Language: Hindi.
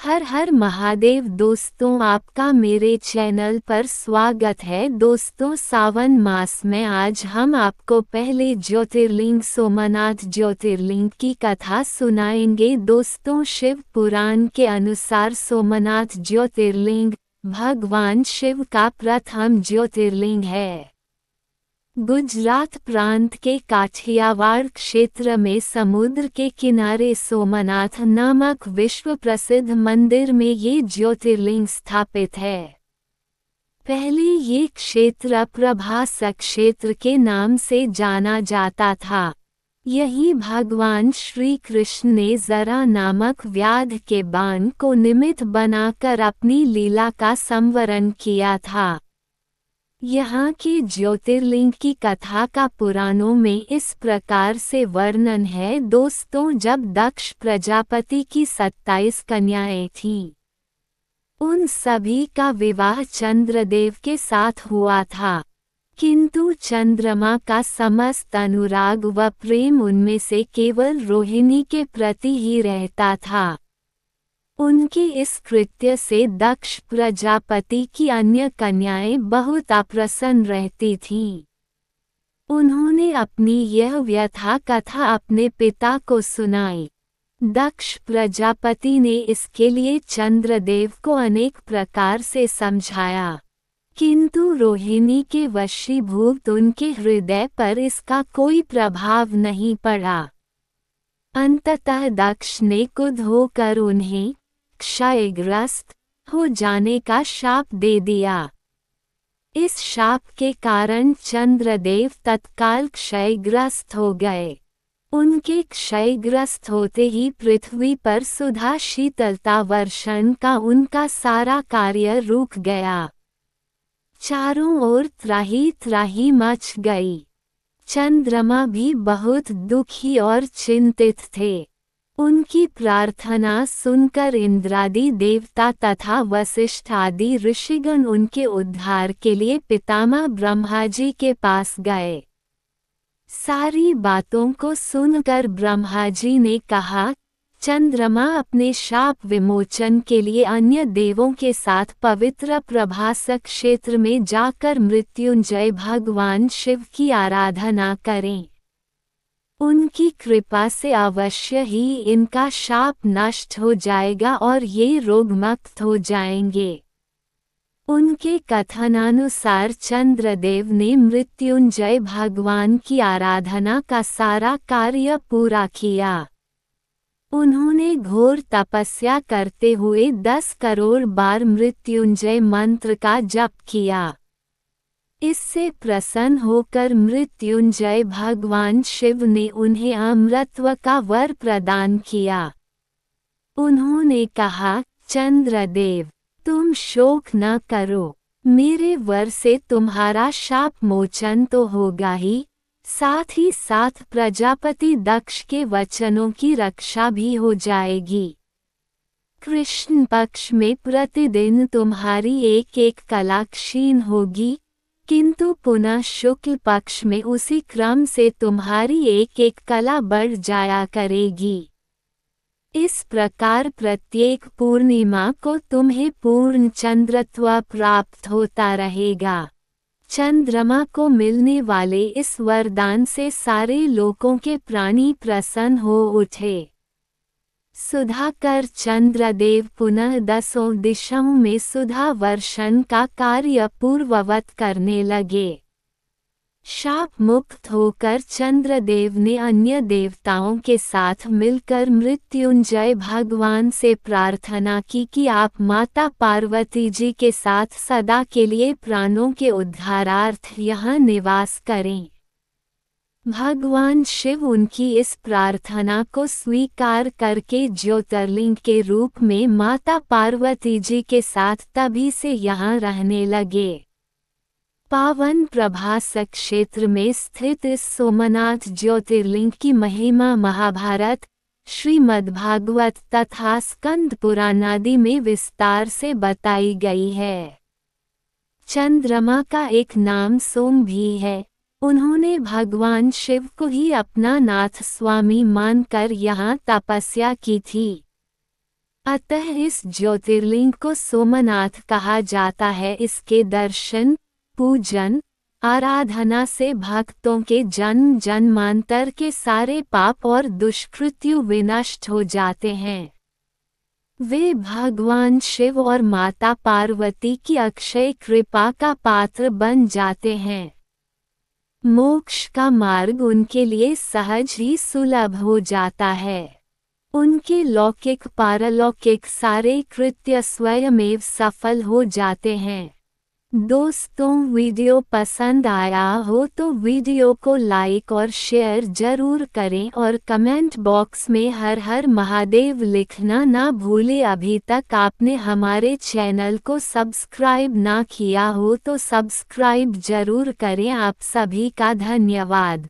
हर हर महादेव। दोस्तों, आपका मेरे चैनल पर स्वागत है। दोस्तों, सावन मास में आज हम आपको पहले ज्योतिर्लिंग सोमनाथ ज्योतिर्लिंग की कथा सुनाएंगे। दोस्तों, शिव पुराण के अनुसार सोमनाथ ज्योतिर्लिंग भगवान शिव का प्रथम ज्योतिर्लिंग है। गुजरात प्रांत के काठियावाड़ क्षेत्र में समुद्र के किनारे सोमनाथ नामक विश्व प्रसिद्ध मंदिर में ये ज्योतिर्लिंग स्थापित है। पहले ये क्षेत्र प्रभास क्षेत्र के नाम से जाना जाता था। यही भगवान श्री कृष्ण ने जरा नामक व्याध के बाण को निमित्त बनाकर अपनी लीला का संवरण किया था। यहाँ के ज्योतिर्लिंग की कथा का पुराणों में इस प्रकार से वर्णन है। दोस्तों, जब दक्ष प्रजापति की 27 कन्याएं थीं, उन सभी का विवाह चंद्रदेव के साथ हुआ था, किंतु चंद्रमा का समस्त अनुराग व प्रेम उनमें से केवल रोहिणी के प्रति ही रहता था। उनके इस कृत्य से दक्ष प्रजापति की अन्य कन्याएं बहुत अप्रसन्न रहती थीं। उन्होंने अपनी यह व्यथा कथा अपने पिता को सुनाई। दक्ष प्रजापति ने इसके लिए चंद्रदेव को अनेक प्रकार से समझाया, किंतु रोहिणी के वशीभूत उनके हृदय पर इसका कोई प्रभाव नहीं पड़ा। अंततः दक्ष ने क्रुद्ध होकर उन्हें क्षयग्रस्त हो जाने का शाप दे दिया। इस शाप के कारण चंद्रदेव तत्काल क्षयग्रस्त हो गए। उनके क्षयग्रस्त होते ही पृथ्वी पर सुधा शीतलता वर्षण का उनका सारा कार्य रुक गया। चारों ओर त्राही त्राही मच गई। चंद्रमा भी बहुत दुखी और चिंतित थे। उनकी प्रार्थना सुनकर इंद्रादि देवता तथा वशिष्ठ आदि ऋषिगण उनके उद्धार के लिए पितामह ब्रह्मा जी के पास गए। सारी बातों को सुनकर ब्रह्मा जी ने कहा, चंद्रमा अपने शाप विमोचन के लिए अन्य देवों के साथ पवित्र प्रभास क्षेत्र में जाकर मृत्युंजय भगवान शिव की आराधना करें। उनकी कृपा से अवश्य ही इनका शाप नष्ट हो जाएगा और ये रोगमुक्त हो जाएंगे। उनके कथनानुसार चंद्रदेव ने मृत्युंजय भगवान की आराधना का सारा कार्य पूरा किया। उन्होंने घोर तपस्या करते हुए 10 करोड़ बार मृत्युंजय मंत्र का जप किया। इससे प्रसन्न होकर मृत्युंजय भगवान शिव ने उन्हें अमरत्व का वर प्रदान किया। उन्होंने कहा, चंद्रदेव, तुम शोक न करो। मेरे वर से तुम्हारा शाप मोचन तो होगा ही, साथ ही साथ प्रजापति दक्ष के वचनों की रक्षा भी हो जाएगी। कृष्ण पक्ष में प्रतिदिन तुम्हारी एक एक कला क्षीण होगी, किंतु पुनः शुक्ल पक्ष में उसी क्रम से तुम्हारी एक एक कला बढ़ जाया करेगी। इस प्रकार प्रत्येक पूर्णिमा को तुम्हें पूर्ण चंद्रत्व प्राप्त होता रहेगा। चंद्रमा को मिलने वाले इस वरदान से सारे लोकों के प्राणी प्रसन्न हो उठे। सुधाकर चंद्रदेव पुनः 10 दिशाओं में सुधा वर्षण का कार्य पूर्ववत करने लगे। शाप मुक्त होकर चंद्रदेव ने अन्य देवताओं के साथ मिलकर मृत्युंजय भगवान से प्रार्थना की कि आप माता पार्वती जी के साथ सदा के लिए प्राणों के उद्धारार्थ यहाँ निवास करें। भगवान शिव उनकी इस प्रार्थना को स्वीकार करके ज्योतिर्लिंग के रूप में माता पार्वती जी के साथ तभी से यहाँ रहने लगे। पावन प्रभास क्षेत्र में स्थित इस सोमनाथ ज्योतिर्लिंग की महिमा महाभारत, श्रीमद्भागवत तथा स्कंद पुराण आदि में विस्तार से बताई गई है। चंद्रमा का एक नाम सोम भी है। उन्होंने भगवान शिव को ही अपना नाथ स्वामी मानकर यहाँ तपस्या की थी। अतः इस ज्योतिर्लिंग को सोमनाथ कहा जाता है। इसके दर्शन, पूजन, आराधना से भक्तों के जन्म जन्मांतर के सारे पाप और दुष्कृत्यु विनष्ट हो जाते हैं। वे भगवान शिव और माता पार्वती की अक्षय कृपा का पात्र बन जाते हैं। मोक्ष का मार्ग उनके लिए सहज ही सुलभ हो जाता है। उनके लौकिक पारलौकिक सारे कृत्य स्वयमेव सफल हो जाते हैं। दोस्तों, वीडियो पसंद आया हो तो वीडियो को लाइक और शेयर जरूर करें और कमेंट बॉक्स में हर हर महादेव लिखना ना भूलें। अभी तक आपने हमारे चैनल को सब्सक्राइब ना किया हो तो सब्सक्राइब जरूर करें। आप सभी का धन्यवाद।